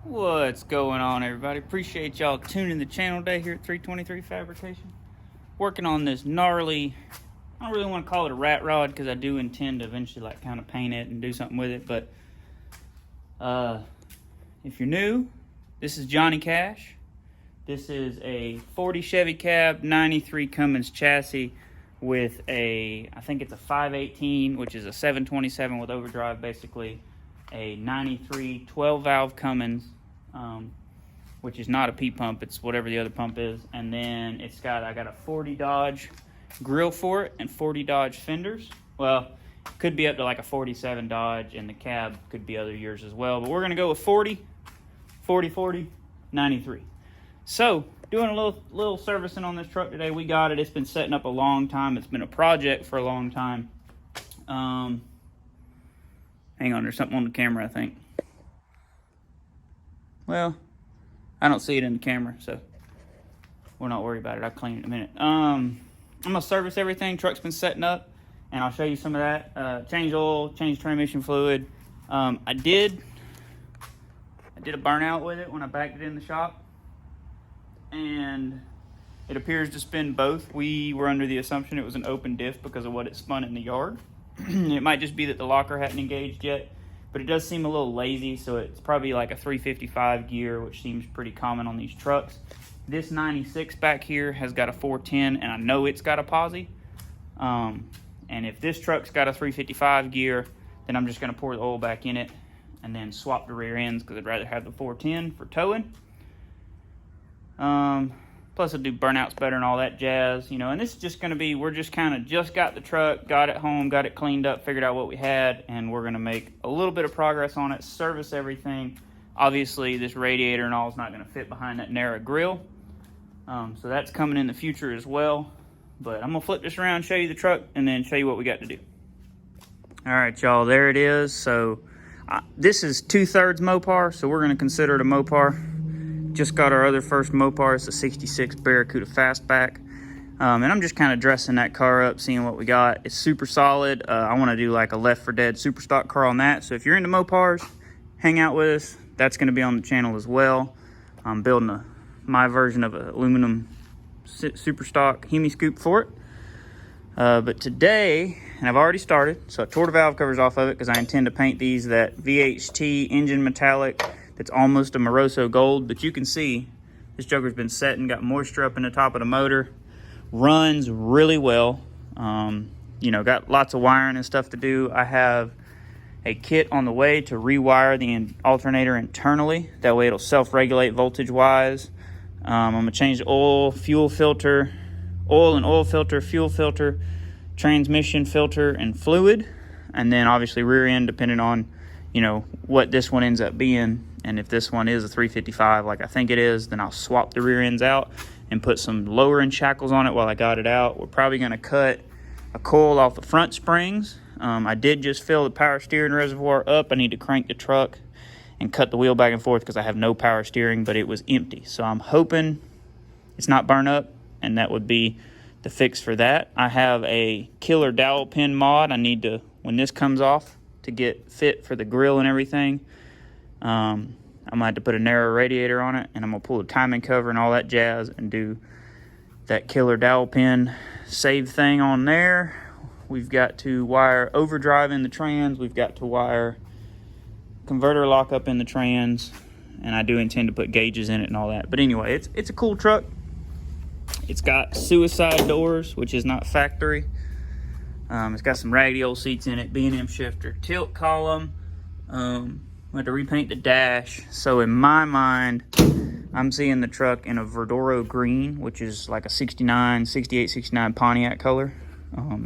What's going on, everybody? Appreciate y'all tuning the channel today here at 323 Fabrication. Working on this gnarly, I don't really want to call it a rat rod because I do intend to eventually like kind of paint it and do something with it. But if you're new, this is Johnny Cash. This is a 40 Chevy cab, 93 Cummins chassis with a, I think it's a 518, which is a 727 with overdrive, basically a 93 12 valve Cummins, which is not a P pump, it's whatever the other pump is. And then it's got, I got a 40 Dodge grill for it and 40 Dodge fenders. Well, could be up to like a 47 Dodge, and the cab could be other years as well, but we're gonna go with 40, 93. So doing a little servicing on this truck today. We got it, it's been setting up a long time. It's been a project for a long time. Hang on, there's something on the camera, I think. Well, I don't see it in the camera, so we're not worried about it. I'll clean it in a minute. I'm gonna service everything. Truck's been setting up, and I'll show you some of that. Change oil, change transmission fluid. I did a burnout with it when I backed it in the shop, and it appears to spin both. We were under the assumption it was an open diff because of what it spun in the yard. It might just be that the locker hadn't engaged yet, but it does seem a little lazy, so it's probably like a 355 gear, which seems pretty common on these trucks. This 96 back here has got a 410, and I know it's got a posi. And if this truck's got a 355 gear, then I'm just going to pour the oil back in it and then swap the rear ends because I'd rather have the 410 for towing. Plus, I'll do burnouts better and all that jazz, you know. And this is just going to be, we're just kind of just got the truck, got it home, got it cleaned up, figured out what we had, and we're going to make a little bit of progress on it, service everything. Obviously, this radiator and all is not going to fit behind that narrow grill. So that's coming in the future as well. But I'm going to flip this around, show you the truck, and then show you what we got to do. All right, y'all, there it is. So this is 2/3 Mopar, so we're going to consider it a Mopar. Just got our other first Mopar. It's a 66 Barracuda Fastback. And I'm just kind of dressing that car up, seeing what we got. It's super solid. I want to do like a Left 4 Dead super stock car on that. So if you're into Mopars, hang out with us. That's going to be on the channel as well. I'm building my version of an aluminum super stock Hemi scoop for it. But today, and I've already started, so I tore the valve covers off of it because I intend to paint these that VHT engine metallic. It's almost a Moroso gold, but you can see this joker's been setting, got moisture up in the top of the motor, runs really well. You know, got lots of wiring and stuff to do. I have a kit on the way to rewire the alternator internally. That way it'll self-regulate voltage-wise. I'm gonna change the oil, fuel filter, oil and oil filter, fuel filter, transmission filter, and fluid. And then obviously rear end, depending on, you know, what this one ends up being. And if this one is a 355 like I think it is, then I'll swap the rear ends out and put some lowering shackles on it while I got it out. We're probably going to cut a coil off the front springs. I did just fill the power steering reservoir up. I need to crank the truck and cut the wheel back and forth because I have no power steering, but it was empty. So I'm hoping it's not burnt up, and that would be the fix for that. I have a killer dowel pin mod I need to, when this comes off, to get fit for the grill and everything. I'm gonna have to put a narrow radiator on it, and I'm gonna pull the timing cover and all that jazz and do that killer dowel pin save thing on there. We've got to wire overdrive in the trans. We've got to wire converter lock up in the trans, and I do intend to put gauges in it and all that. But anyway, it's a cool truck. It's got suicide doors, which is not factory. It's got some raggedy old seats in it, B&M shifter, tilt column. We had to repaint the dash. So in my mind, I'm seeing the truck in a Verdoro green, which is like a 68, 69 Pontiac color.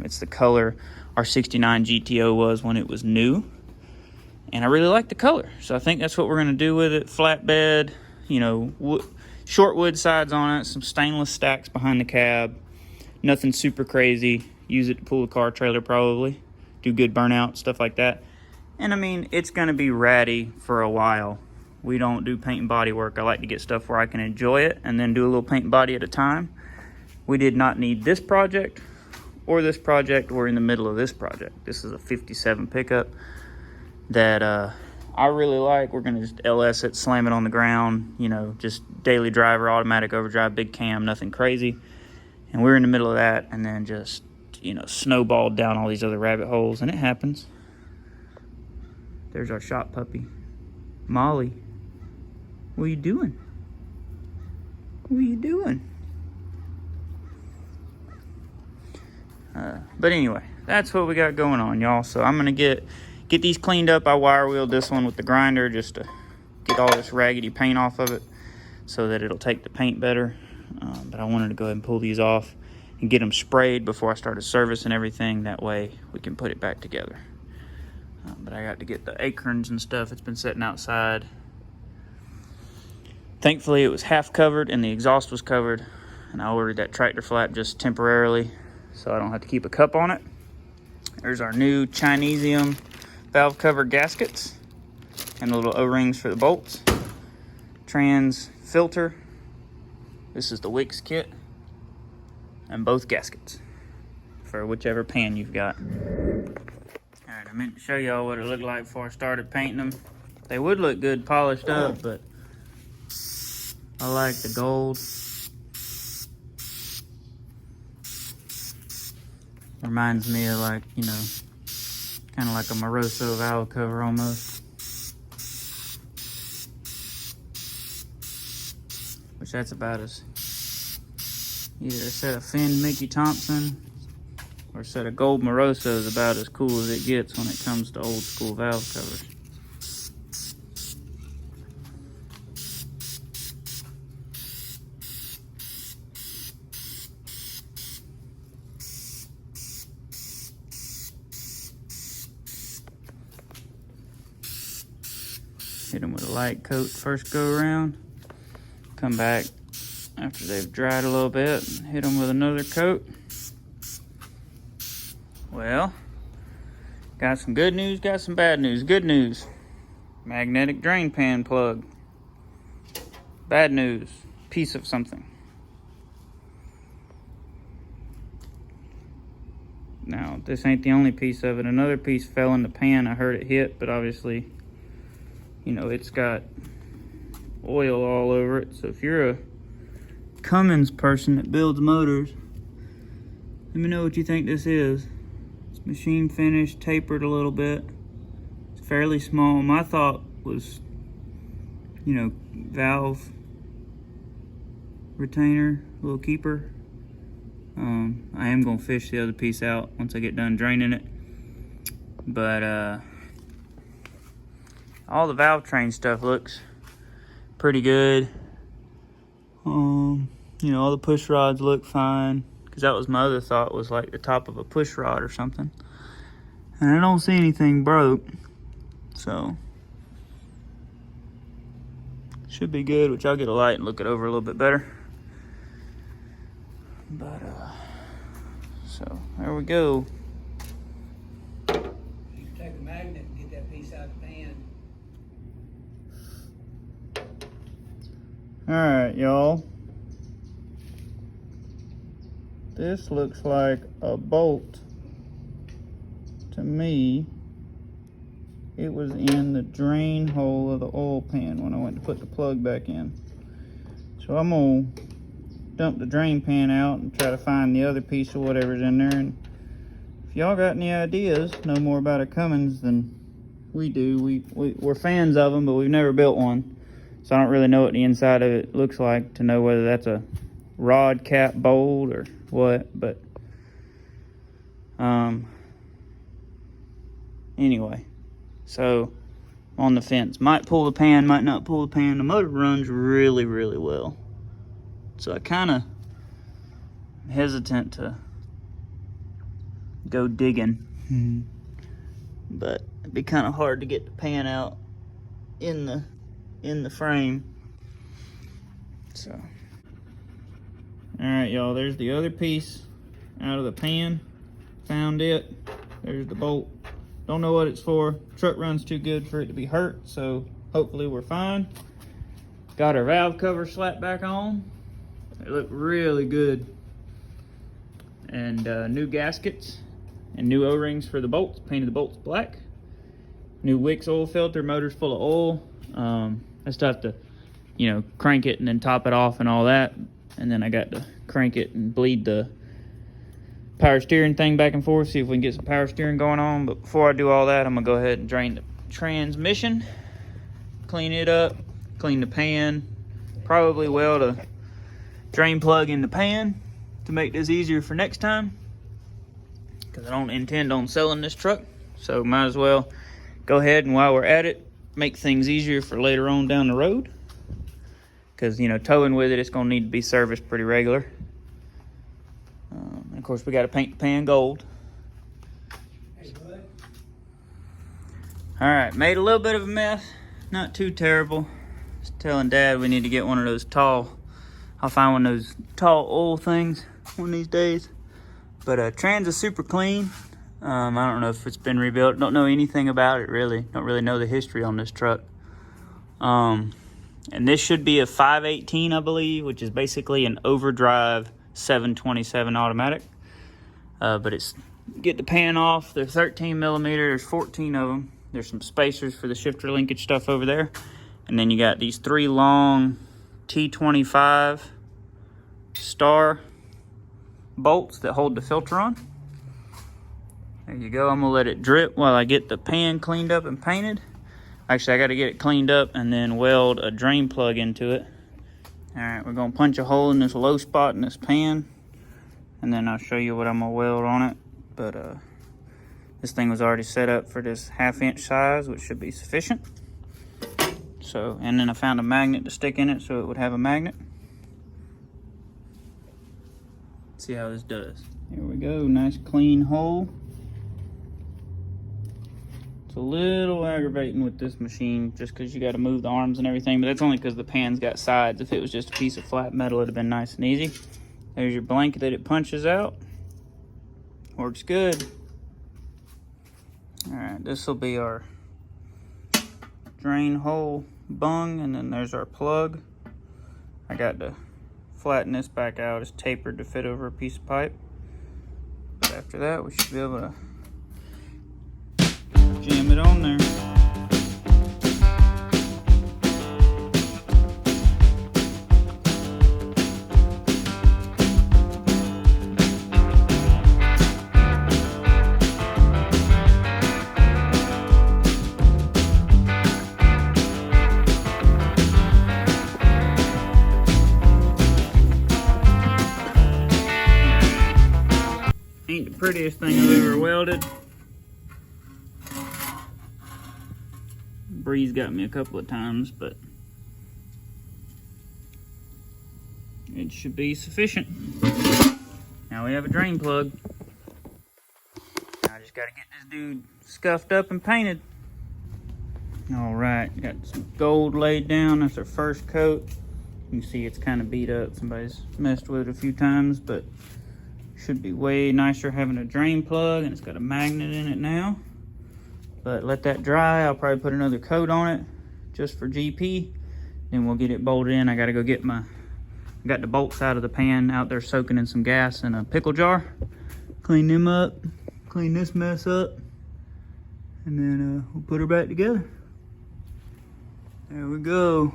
It's the color our 69 GTO was when it was new. And I really like the color. So I think that's what we're going to do with it. Flatbed, you know, short wood sides on it, some stainless stacks behind the cab. Nothing super crazy. Use it to pull the car trailer probably. Do good burnout, stuff like that. And I mean, it's going to be ratty for a while. We don't do paint and body work. I like to get stuff where I can enjoy it and then do a little paint and body at a time. We did not need this project or this project. We're in the middle of this project. This is a 57 pickup that I really like. We're going to just LS it, slam it on the ground, you know, just daily driver, automatic overdrive, big cam, nothing crazy. And we're in the middle of that, and then just, you know, snowballed down all these other rabbit holes, and it happens. There's our shop puppy, Molly. What are you doing? What are you doing? But anyway, that's what we got going on, y'all. So I'm gonna get these cleaned up. I wire wheeled this one with the grinder just to get all this raggedy paint off of it so that it'll take the paint better. But I wanted to go ahead and pull these off and get them sprayed before I started servicing everything. That way we can put it back together. But I got to get the acorns and stuff. It's been sitting outside. Thankfully, it was half covered and the exhaust was covered. And I ordered that tractor flap just temporarily so I don't have to keep a cup on it. There's our new Chinesium valve cover gaskets and the little O-rings for the bolts. Trans filter. This is the Wix kit. And both gaskets for whichever pan you've got. Alright, I meant to show y'all what it looked like before I started painting them. They would look good polished up, but I like the gold. Reminds me of, like, you know, kind of like a Moroso valve cover almost. Which that's about as either a set of Finn Mickey Thompson or a set of gold Moroso is about as cool as it gets when it comes to old school valve covers. Hit them with a light coat first go around. Come back after they've dried a little bit and hit them with another coat. Well, got some good news, got some bad news. Good news, magnetic drain pan plug. Bad news, piece of something. Now, this ain't the only piece of it. Another piece fell in the pan. I heard it hit, but obviously, you know, it's got oil all over it. So if you're a Cummins person that builds motors, let me know what you think this is. It's machine finished, tapered a little bit. It's fairly small. My thought was, you know, valve retainer, little keeper. I am gonna fish the other piece out once I get done draining it. But all the valve train stuff looks pretty good. You know, all the push rods look fine, because that was my other thought, was like the top of a push rod or something. And I don't see anything broke, so should be good, which I'll get a light and look it over a little bit better. But so there we go. You can take a magnet and get that piece out of the pan. Alright, y'all. This looks like a bolt to me. It was in the drain hole of the oil pan when I went to put the plug back in. So I'm gonna dump the drain pan out and try to find the other piece of whatever's in there. And if y'all got any ideas, know more about a Cummins than we do. We're fans of them, but we've never built one. So I don't really know what the inside of it looks like to know whether that's a rod cap bolt or what. But anyway, so on the fence. Might pull the pan, might not pull the pan. The motor runs really, really well. So I kind of hesitant to go digging. But it'd be kind of hard to get the pan out in the frame. So, all right, y'all, there's the other piece out of the pan. Found it. There's the bolt. Don't know what it's for. Truck runs too good for it to be hurt, so hopefully we're fine. Got our valve cover slapped back on. They look really good. And new gaskets and new O-rings for the bolts. Painted the bolts black. new Wix oil filter. Motor's full of oil. I still have to, you know, crank it and then top it off and all that. And then I got to crank it and bleed the power steering thing back and forth, see if we can get some power steering going on. But before I do all that, I'm gonna go ahead and drain the transmission, clean it up, clean the pan, probably weld a drain plug in the pan to make this easier for next time, because I don't intend on selling this truck, so might as well go ahead and while we're at it, make things easier for later on down the road, because, you know, towing with it, it's gonna need to be serviced pretty regular. And of course, we got to paint the pan gold. Hey, bud. All right, made a little bit of a mess, not too terrible. Just telling Dad we need to get one of those tall, I'll find one of those tall oil things one of these days. But trans is super clean. I don't know if it's been rebuilt. Don't know anything about it really. Don't really know the history on this truck. And this should be a 518, I believe, which is basically an overdrive 727 automatic. But it's, get the pan off. They're 13 millimeter. There's 14 of them. There's some spacers for the shifter linkage stuff over there. And then you got these 3 long T25 star bolts that hold the filter on. There you go. I'm gonna let it drip while I get the pan cleaned up and painted. Actually, I got to get it cleaned up and then weld a drain plug into it. All right, we're gonna punch a hole in this low spot in this pan, and then I'll show you what I'm gonna weld on it. But this thing was already set up for this 1/2 inch size, which should be sufficient. So, and then I found a magnet to stick in it so it would have a magnet. Let's see how this does. Here we go, nice clean hole. It's a little aggravating with this machine just because you got to move the arms and everything, but that's only because the pan's got sides. If it was just a piece of flat metal, it'd have been nice and easy. There's your blanket that it punches out. Works good. All right, this will be our drain hole bung, and then there's our plug. I got to flatten this back out. It's tapered to fit over a piece of pipe. But after that, we should be able to jam it on there. Ain't the prettiest thing I've ever welded. Breeze got me a couple of times, but it should be sufficient. Now we have a drain plug. I just gotta get this dude scuffed up and painted. All right, got some gold laid down. That's our first coat. You can see it's kind of beat up. Somebody's messed with it a few times, but should be way nicer having a drain plug, and it's got a magnet in it now. But let that dry. I'll probably put another coat on it just for GP. Then we'll get it bolted in. I gotta go get I got the bolts out of the pan out there soaking in some gas in a pickle jar. Clean them up, clean this mess up, and then we'll put her back together. There we go.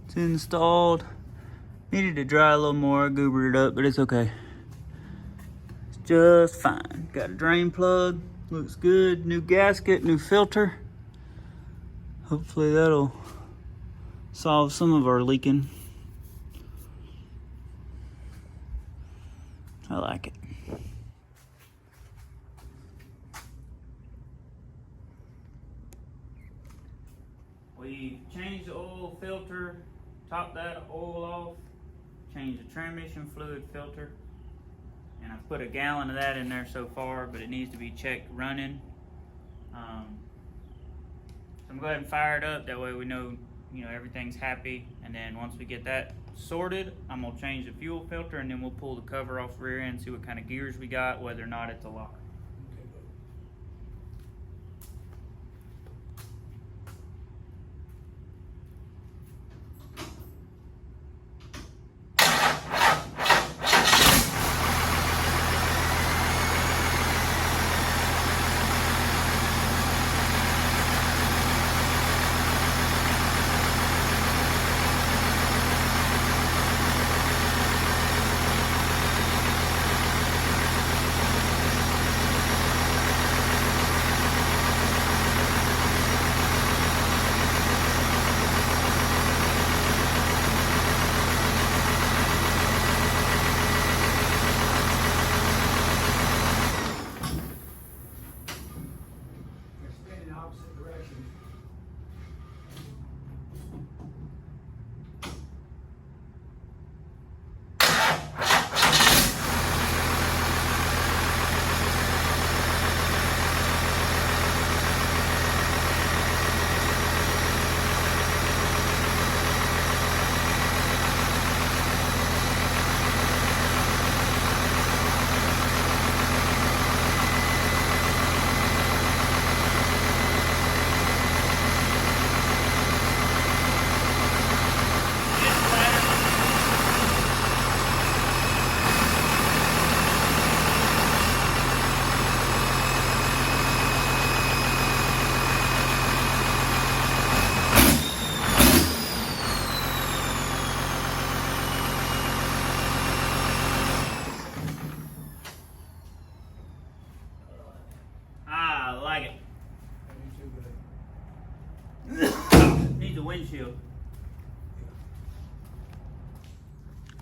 It's installed. Needed to dry a little more. I goobered it up, but it's okay. It's just fine. Got a drain plug. Looks good. New gasket, new filter. Hopefully that'll solve some of our leaking. I like it. We changed the oil filter, topped that oil off, changed the transmission fluid filter. And I've put a gallon of that in there so far, but it needs to be checked running. So I'm gonna go ahead and fire it up. That way we know, everything's happy. And then once we get that sorted, I'm gonna change the fuel filter, and then we'll pull the cover off the rear end, see what kind of gears we got, whether or not it's a locker.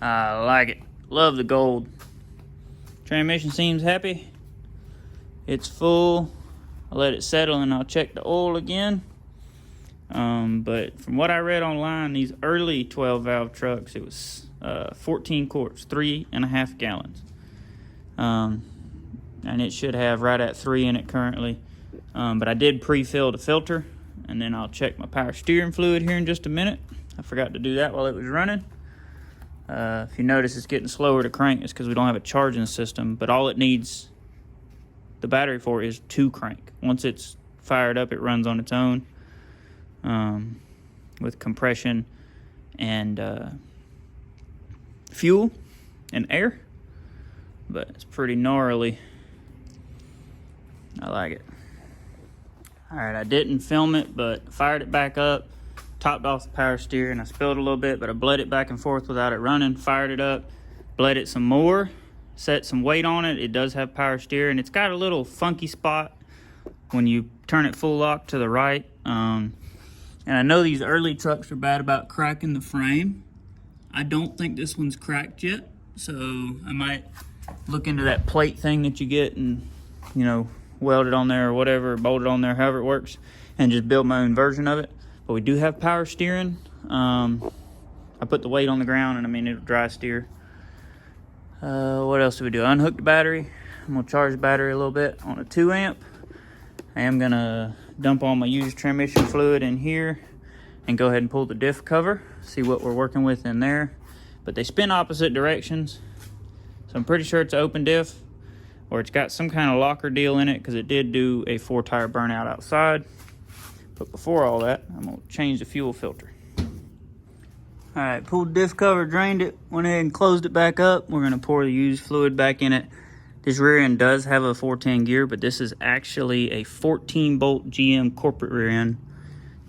I like it. Love the gold. Transmission seems happy. It's full. I'll let it settle and I'll check the oil again. But from what I read online, these early 12 valve trucks, it was 14 quarts, 3.5 gallons. And it should have right at 3 in it currently. But I did pre-fill the filter, and then I'll check my power steering fluid here in just a minute. I forgot to do that while it was running. If you notice it's getting slower to crank, it's because we don't have a charging system, but all it needs the battery for is to crank. Once it's fired up, it runs on its own with compression and fuel and air, but it's pretty gnarly. I like it. All right, I didn't film it, but fired it back up, topped off the power steer, and I spilled a little bit, but I bled it back and forth without it running, fired it up, bled it some more, set some weight on it. It does have power steer, and it's got a little funky spot when you turn it full lock to the right. And I know these early trucks are bad about cracking the frame. I don't think this one's cracked yet, so I might look into that plate thing that you get and, you know, weld it on there or whatever, bolt it on there, however it works, and just build my own version of it. But we do have power steering. I put the weight on the ground, and I mean, it'll dry steer. What else do we do? I unhooked the battery. I'm gonna charge the battery a little bit on a 2 amp. I am gonna dump all my used transmission fluid in here and go ahead and pull the diff cover, see what we're working with in there. But they spin opposite directions, so I'm pretty sure it's an open diff, or it's got some kind of locker deal in it, because it did do a 4-tire burnout outside. But before all that, I'm gonna change the fuel filter. All right, pulled the diff cover, drained it, went ahead and closed it back up. We're gonna pour the used fluid back in it. This rear end does have a 410 gear, but this is actually a 14-bolt GM corporate rear end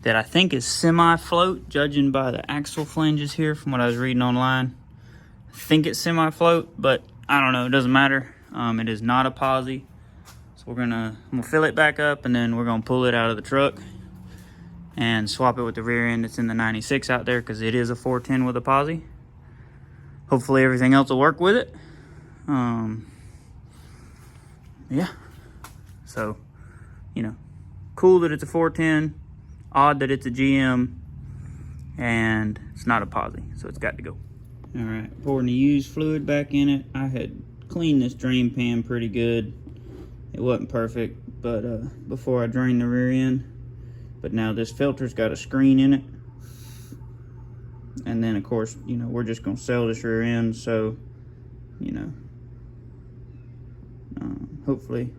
that I think is semi-float, judging by the axle flanges here from what I was reading online. I think it's semi-float, but I don't know, it doesn't matter. It is not a posi. So I'm gonna fill it back up, and then we're gonna pull it out of the truck and swap it with the rear end that's in the 96 out there, because it is a 410 with a posi. Hopefully everything else will work with it. Yeah, so, you know, cool that it's a 410, odd that it's a GM, and it's not a posi, so it's got to go. All right, pouring the used fluid back in it. I had cleaned this drain pan pretty good. It wasn't perfect, but before I drained the rear end. But now this filter's got a screen in it. And then, of course, you know, we're just going to sell this rear end, so, you know, hopefully.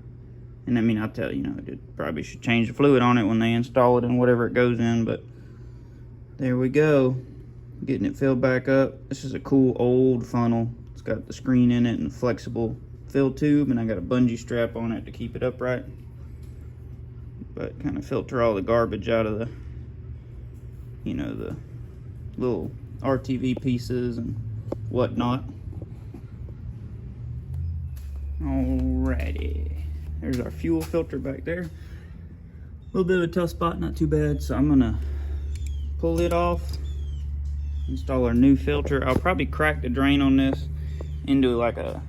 And I mean, I'll tell you, it probably should change the fluid on it when they install it and whatever it goes in, but there we go. Getting it filled back up. This is a cool old funnel. It's got the screen in it and a flexible fill tube, and I got a bungee strap on it to keep it upright. But kind of filter all the garbage out of the, you know, the little RTV pieces and whatnot. Alrighty, there's our fuel filter back there. A little bit of a tough spot, not too bad. So I'm gonna pull it off, install our new filter. I'll probably crack the drain on this into like a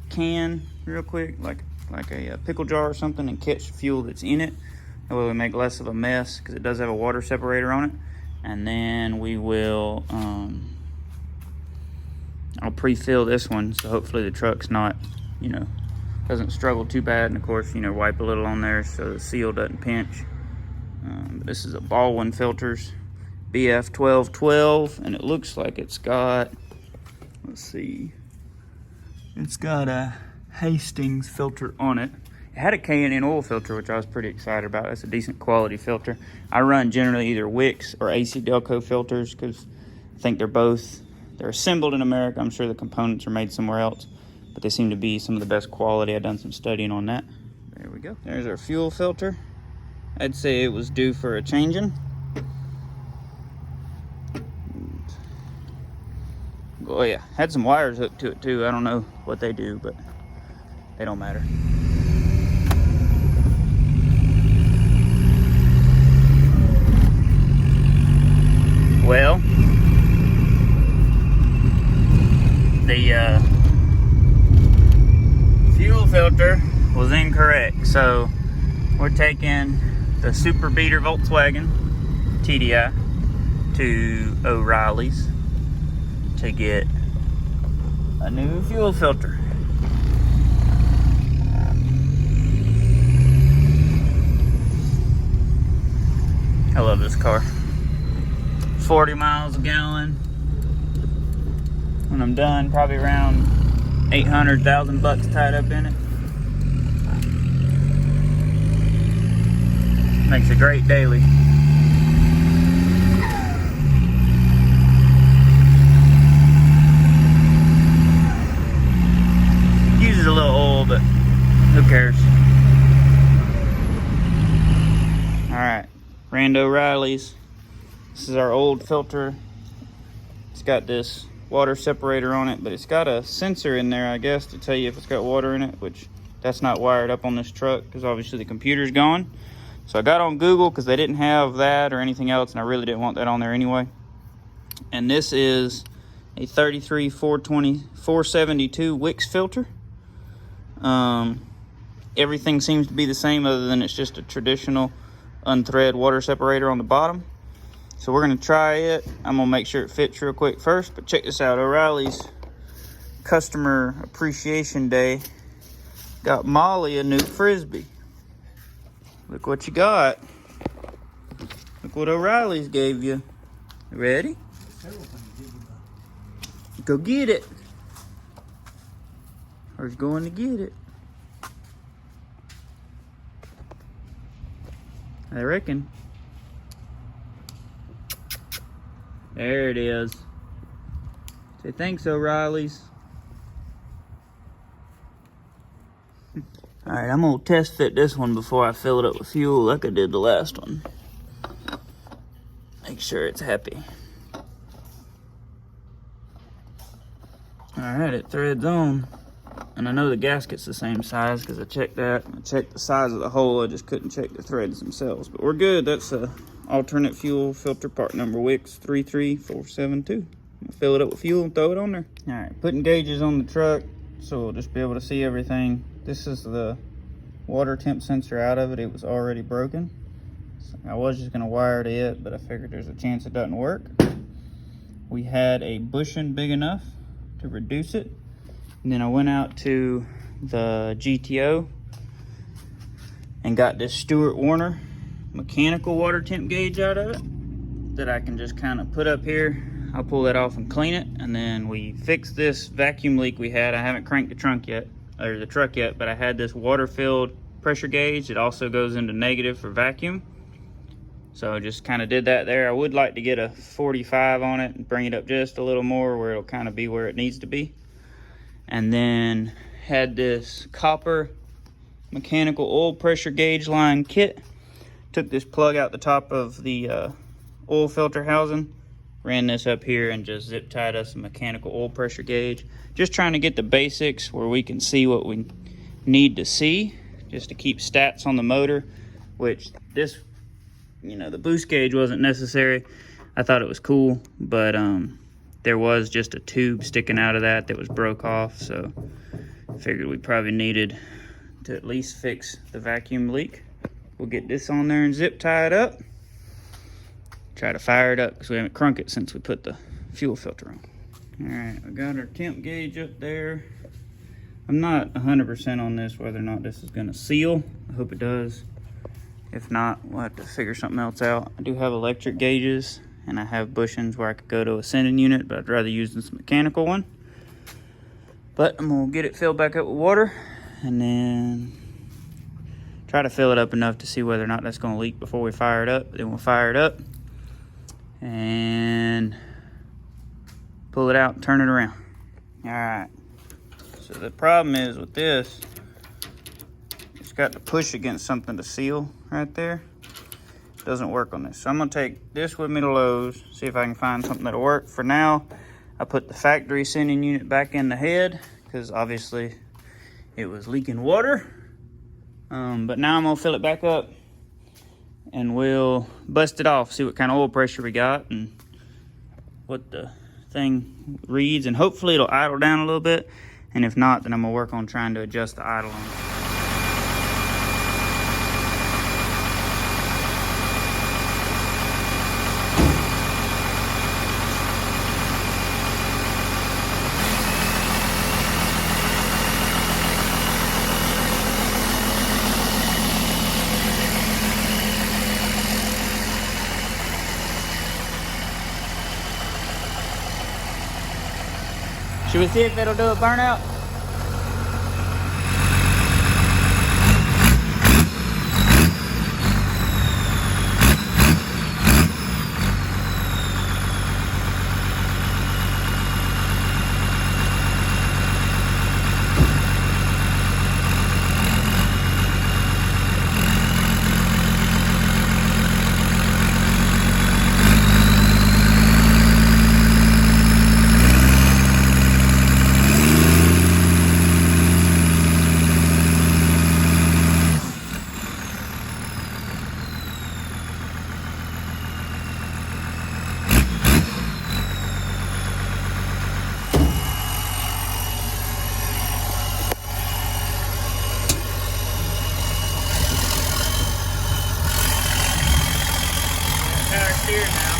can real quick, like a pickle jar or something, and catch the fuel that's in it. That way we make less of a mess, because it does have a water separator on it. And then we will, I'll pre-fill this one, so hopefully the truck's not, you know, doesn't struggle too bad. And of course, you know, wipe a little on there so the seal doesn't pinch. This is a Baldwin Filters BF 1212, and it looks like it's got, let's see, it's got a Hastings filter on it. It had a K&N oil filter, which I was pretty excited about. That's a decent quality filter. I run generally either Wix or AC Delco filters, because I think they're assembled in America. I'm sure the components are made somewhere else, but they seem to be some of the best quality. I've done some studying on that. There we go. There's our fuel filter. I'd say it was due for a changing. Oh yeah, had some wires hooked to it too. I don't know what they do, but they don't matter. Well, the fuel filter was incorrect. So we're taking the Super Beater Volkswagen TDI to O'Reilly's to get a new fuel filter. I love this car. 40 miles a gallon. When I'm done, probably around 800,000 bucks tied up in it. Makes a great daily. Uses a little oil, but who cares? Alright, ran to O'Reilly's. This is our old filter. It's got this water separator on it, but it's got a sensor in there, I guess, to tell you if it's got water in it, which that's not wired up on this truck because obviously the computer's gone. So I got on Google because they didn't have that or anything else, and I really didn't want that on there anyway. And this is a 33 420 472 Wix filter. Everything seems to be the same other than it's just a traditional unthread water separator on the bottom. So we're going to try it. I'm going to make sure it fits real quick first. But check this out. O'Reilly's Customer Appreciation Day got Molly a new Frisbee. Look what you got. Look what O'Reilly's gave you. Ready? Go get it. Who's going to get it? I reckon. There it is. Say thanks, O'Reilly's. Alright, I'm gonna test fit this one before I fill it up with fuel like I did the last one. Make sure it's happy. Alright, it threads on. And I know the gasket's the same size because I checked that. I checked the size of the hole, I just couldn't check the threads themselves. But we're good. That's a alternate fuel filter part number Wix 33472. I'll fill it up with fuel and throw it on there. Alright, putting gauges on the truck so we'll just be able to see everything. This is the water temp sensor out of it. It was already broken. So I was just going to wire it to it, but I figured there's a chance it doesn't work. We had a bushing big enough to reduce it. And then I went out to the GTO and got this Stewart Warner mechanical water temp gauge out of it that I can just kind of put up here. I'll pull that off and clean it. And then we fixed this vacuum leak we had. I haven't cranked the truck yet, but I had this water-filled pressure gauge. It also goes into negative for vacuum. So I just kind of did that there. I would like to get a 45 on it and bring it up just a little more where it'll kind of be where it needs to be. And then had this copper mechanical oil pressure gauge line kit. Took this plug out the top of the oil filter housing, ran this up here and just zip tied us a mechanical oil pressure gauge. Just trying to get the basics where we can see what we need to see, just to keep stats on the motor, which this, you know, the boost gauge wasn't necessary. I thought it was cool, but there was just a tube sticking out of that was broke off, so I figured we probably needed to at least fix the vacuum leak. We'll get this on there and zip tie it up. Try to fire it up because we haven't crunk it since we put the fuel filter on. Alright, we got our temp gauge up there. I'm not 100% on this, whether or not this is going to seal. I hope it does. If not, we'll have to figure something else out. I do have electric gauges, and I have bushings where I could go to a sending unit, but I'd rather use this mechanical one. But I'm going to get it filled back up with water, and then try to fill it up enough to see whether or not that's going to leak before we fire it up. Then we'll fire it up and pull it out and turn it around. Alright, so the problem is with this, it's got to push against something to seal right there. It doesn't work on this. So I'm going to take this with me to Lowe's, see if I can find something that'll work. For now, I put the factory sending unit back in the head because obviously it was leaking water. But now I'm going to fill it back up and we'll bust it off, see what kind of oil pressure we got and what the thing reads, and hopefully it'll idle down a little bit. And if not, then I'm gonna work on trying to adjust the idle on it. Should we see if it'll do a burnout? Power steering now.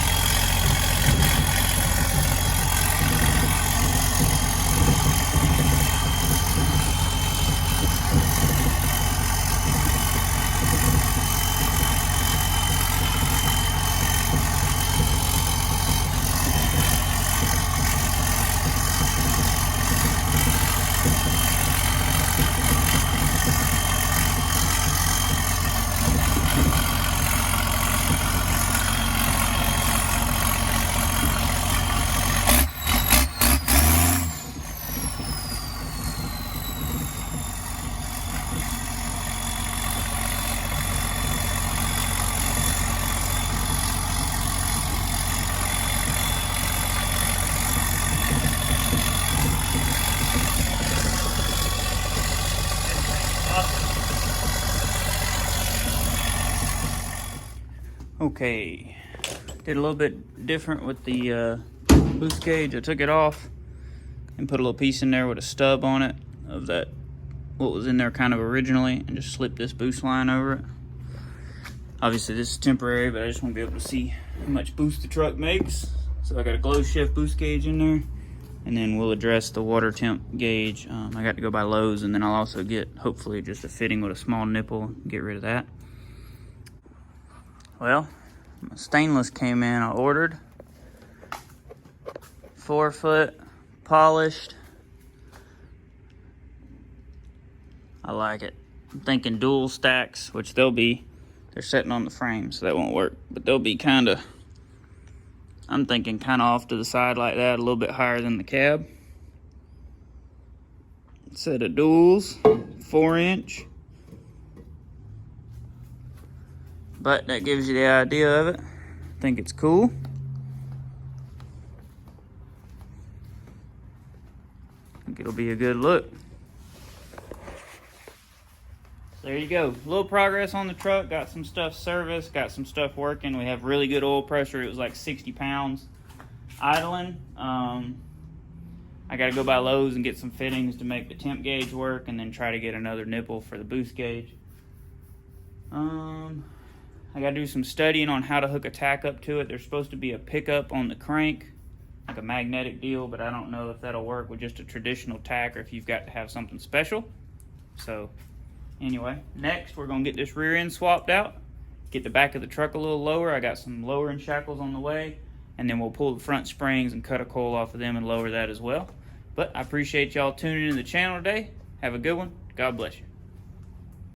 Okay, did a little bit different with the boost gauge. I took it off and put a little piece in there with a stub on it of that, what was in there kind of originally, and just slipped this boost line over it. Obviously this is temporary, but I just want to be able to see how much boost the truck makes. So I got a glow shift boost gauge in there, and then we'll address the water temp gauge. I got to go by Lowe's, and then I'll also get hopefully just a fitting with a small nipple, get rid of that. Well, my stainless came in. I ordered 4 foot polished. I like it. I'm thinking dual stacks, which they'll be. They're sitting on the frame, so that won't work. But they'll be kind of, I'm thinking kind of off to the side like that, a little bit higher than the cab. Set of duals, 4-inch. But that gives you the idea of it. I think it's cool. I think it'll be a good look. There you go. A little progress on the truck. Got some stuff serviced, got some stuff working. We have really good oil pressure. It was like 60 pounds idling. I got to go by Lowe's and get some fittings to make the temp gauge work, and then try to get another nipple for the boost gauge. I got to do some studying on how to hook a tack up to it. There's supposed to be a pickup on the crank, like a magnetic deal, but I don't know if that'll work with just a traditional tack or if you've got to have something special. So anyway, next we're going to get this rear end swapped out, get the back of the truck a little lower. I got some lowering shackles on the way, and then we'll pull the front springs and cut a coil off of them and lower that as well. But I appreciate y'all tuning in to the channel today. Have a good one. God bless you.